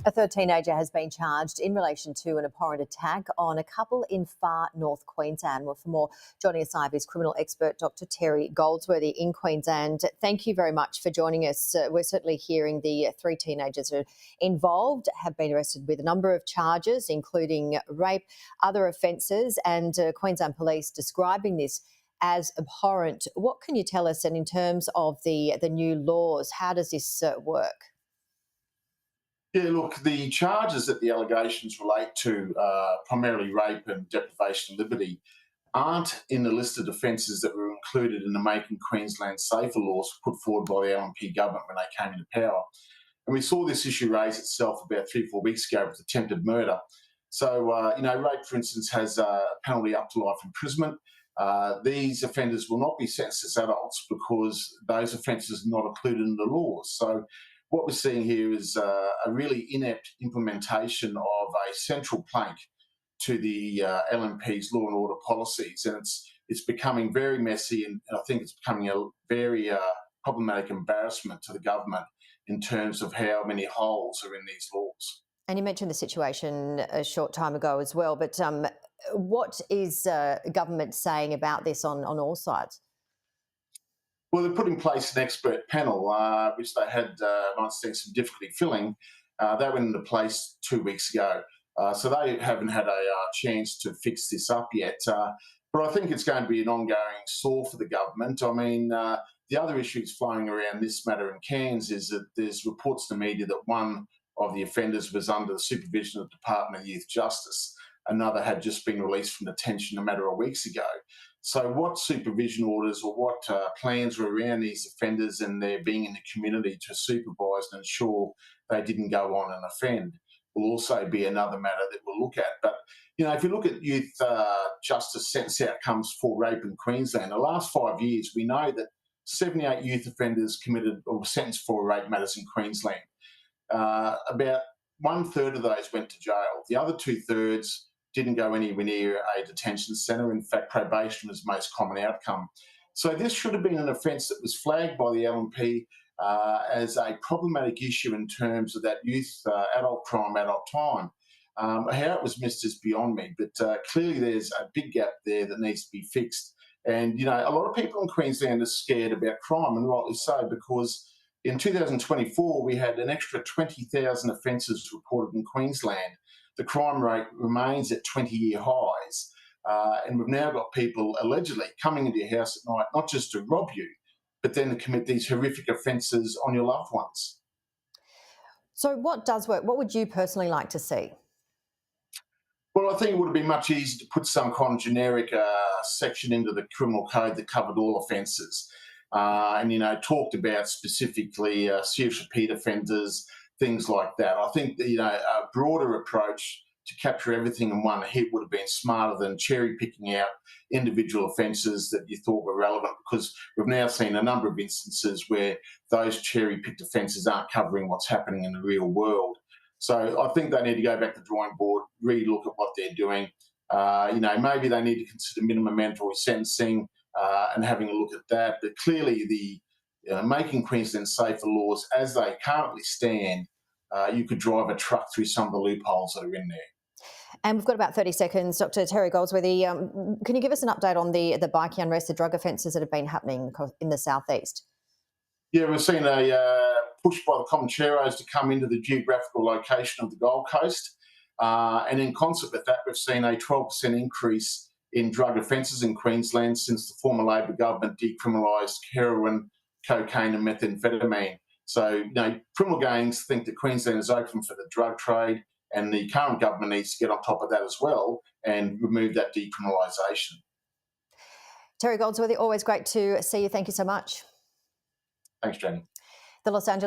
A third teenager has been charged in relation to an abhorrent attack on a couple in far north Queensland. Well, for more, joining us live is criminal expert Dr. Terry Goldsworthy in Queensland. Thank you very much for joining us. We're certainly hearing the three teenagers who are involved have been arrested with a number of charges, including rape, other offences, and Queensland Police describing this as abhorrent. What can you tell us, and in terms of the new laws, how does this work? Yeah, look, the charges that the allegations relate to, primarily rape and deprivation of liberty, aren't in the list of offences that were included in the Making Queensland Safer laws put forward by the LNP government when they came into power. And we saw this issue raise itself about 3 or 4 weeks ago with attempted murder. So, rape, for instance, has a penalty up to life imprisonment. These offenders will not be sentenced as adults because those offences are not included in the laws. So what we're seeing here is a really inept implementation of a central plank to the LNP's law and order policies, and it's becoming very messy, and I think it's becoming a very problematic embarrassment to the government in terms of how many holes are in these laws. And you mentioned the situation a short time ago as well, but what is government saying about this on all sides? Well, they put in place an expert panel, which they had, I understand, some difficulty filling. That went into place 2 weeks ago. So they haven't had a chance to fix this up yet. But I think it's going to be an ongoing sore for the government. I mean, the other issues flowing around this matter in Cairns is that there's reports in the media that one of the offenders was under the supervision of the Department of Youth Justice. Another had just been released from detention a matter of weeks ago. So what supervision orders or what plans were around these offenders and their being in the community to supervise and ensure they didn't go on and offend will also be another matter that we'll look at. But, if you look at youth justice sentence outcomes for rape in Queensland, the last 5 years, we know that 78 youth offenders committed or were sentenced for rape matters in Queensland. About 1/3 of those went to jail. The other 2/3 didn't go anywhere near a detention centre. In fact, probation was the most common outcome. So this should have been an offence that was flagged by the LNP as a problematic issue in terms of that youth adult crime, adult time. How it was missed is beyond me, but clearly there's a big gap there that needs to be fixed. And, a lot of people in Queensland are scared about crime, and rightly so, because in 2024 we had an extra 20,000 offences reported in Queensland. The crime rate remains at 20-year highs. And we've now got people allegedly coming into your house at night, not just to rob you, but then to commit these horrific offences on your loved ones. So what does work? What would you personally like to see? Well, I think it would have been much easier to put some kind of generic section into the criminal code that covered all offences and, talked about specifically serious repeat offenders, things like that. I think that, a broader approach to capture everything in one hit would have been smarter than cherry picking out individual offences that you thought were relevant, because we've now seen a number of instances where those cherry picked offences aren't covering what's happening in the real world. So I think they need to go back to the drawing board, re-look at what they're doing. Maybe they need to consider minimum mandatory sentencing and having a look at that. But clearly the Making Queensland Safer laws, as they currently stand, you could drive a truck through some of the loopholes that are in there. And we've got about 30 seconds. Dr. Terry Goldsworthy, can you give us an update on the bikie unrest, the drug offences that have been happening in the southeast? Yeah, we've seen a push by the Comancheros to come into the geographical location of the Gold Coast. And in concert with that, we've seen a 12% increase in drug offences in Queensland since the former Labor government decriminalised heroin, cocaine and methamphetamine. So, criminal gangs think that Queensland is open for the drug trade, and the current government needs to get on top of that as well and remove that decriminalisation. Terry Goldsworthy, always great to see you. Thank you so much. Thanks, Jenny. The Los Angeles